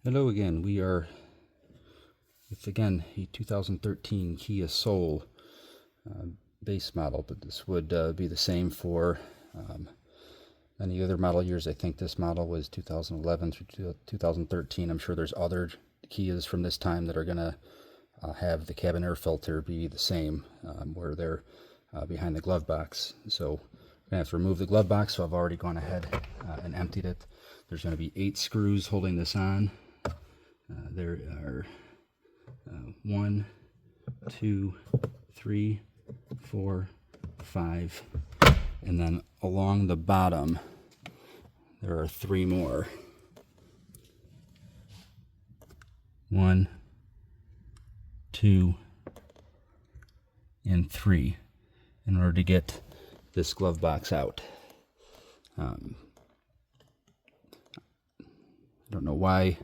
Hello again. We are with, again, a 2013 Kia Soul base model, but this would be the same for any other model years. I think this model was 2011 through 2013. I'm sure there's other Kias from this time that are going to have the cabin air filter be the same, where they're behind the glove box. So we're going to have to remove the glove box, so I've already gone ahead and emptied it. There's going to be 8 screws holding this on. There are 1, 2, 3, 4, 5, and then along the bottom there are 3 more. 1, 2, and 3 in order to get this glove box out. I don't know why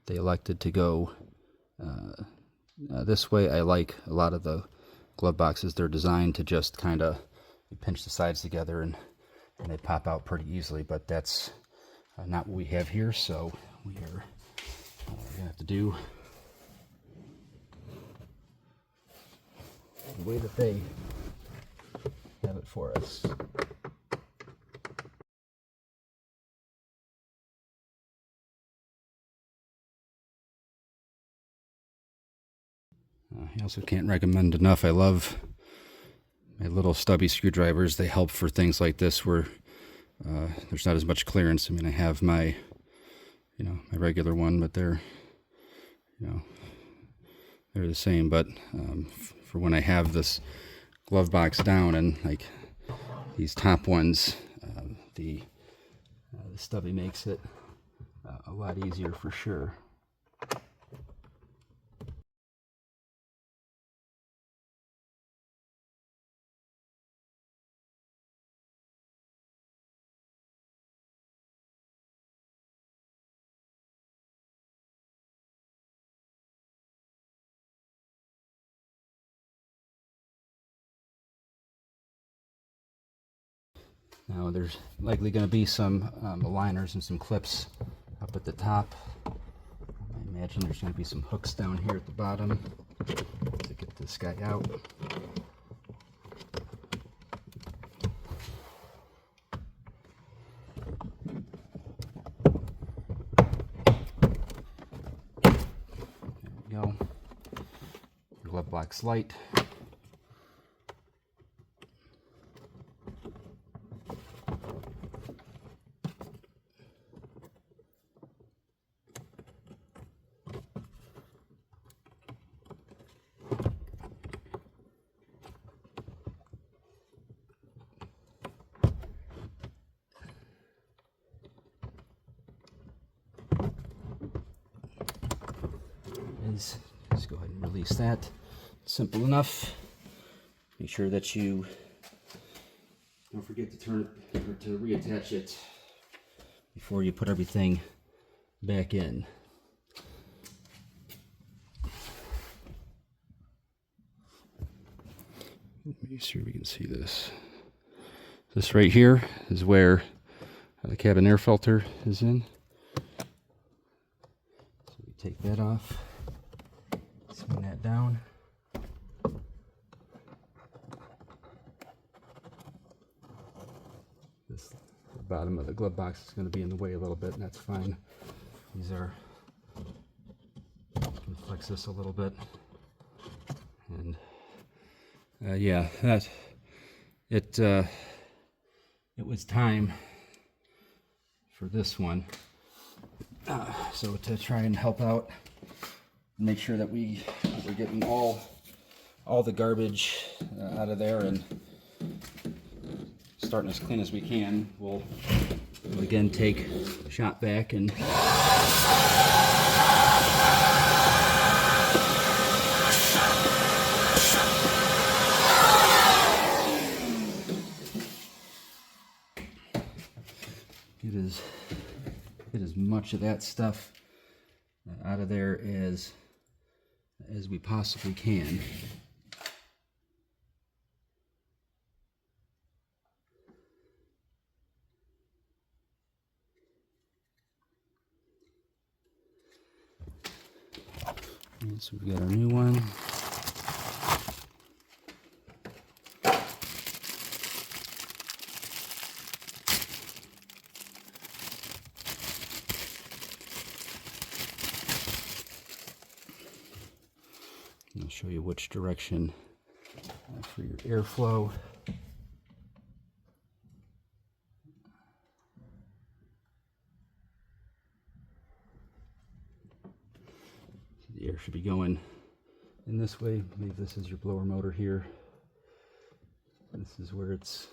they elected to go this way. I like a lot of the glove boxes. They're designed to just kind of pinch the sides together and they pop out pretty easily, but that's not what we have here. So we are gonna have to do the way that they have it for us. I also can't recommend enough. I love my little stubby screwdrivers. They help for things like this where there's not as much clearance. I mean, I have my, my regular one, but they're the same. But for when I have this glove box down and like these top ones, the stubby makes it a lot easier for sure. Now there's likely going to be some aligners and some clips up at the top. I imagine there's going to be some hooks down here at the bottom to get this guy out. There we go. Your glove box light. Just go ahead and release that. Simple enough. Make sure that you don't forget to turn it or to reattach it before you put everything back in. Let me see if we can see this. This right here is where the cabin air filter is in. So we take that off. Swing that down. The bottom of the glove box is going to be in the way a little bit, and that's fine. These are, you can flex this a little bit, and yeah, that it was time for this one. So to try and help out, make sure that we're getting all the garbage out of there and starting as clean as we can. We'll again take a shot back and get as much of that stuff out of there as we possibly can. And so we got our new one. I'll show you which direction for your airflow. The air should be going in this way. I believe this is your blower motor here. This is where it's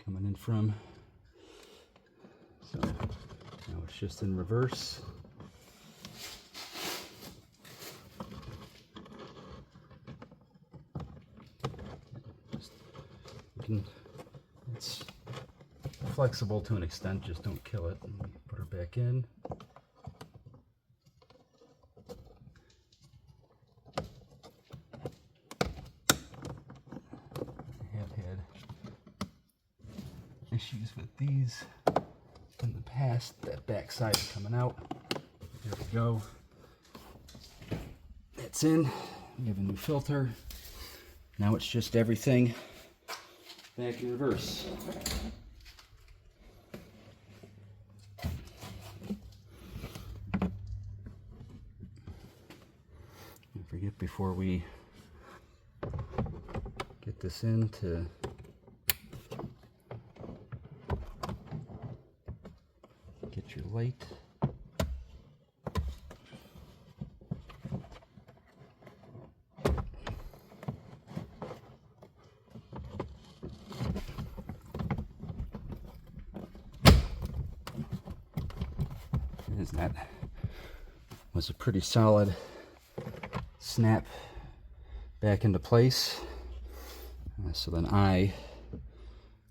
coming in from. So now it's just in reverse. It's flexible to an extent, just don't kill it. And put her back in. I have had issues with these in the past. That back side is coming out. There we go. That's in. We have a new filter. Now it's just everything back in reverse. Don't forget, before we get this in, to get your light. That was a pretty solid snap back into place. So then I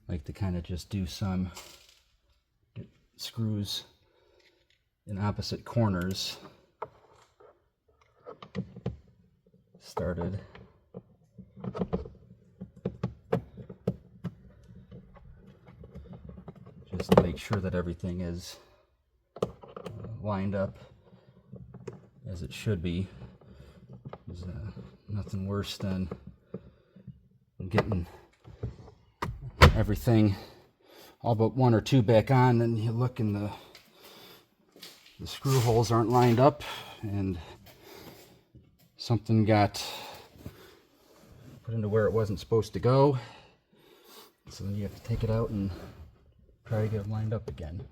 like to kind of just do some screws in opposite corners started. Just to make sure that everything is lined up as it should be. There's nothing worse than getting everything all but one or two back on, and you look and the screw holes aren't lined up and something got put into where it wasn't supposed to go. So then you have to take it out and try to get it lined up again.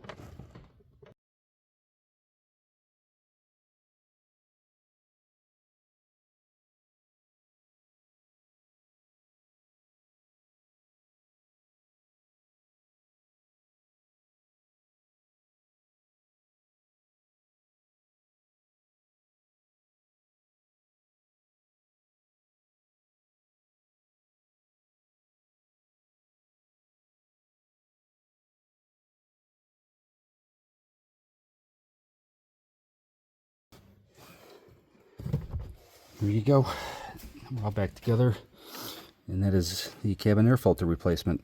There you go. We're all back together, and that is the cabin air filter replacement.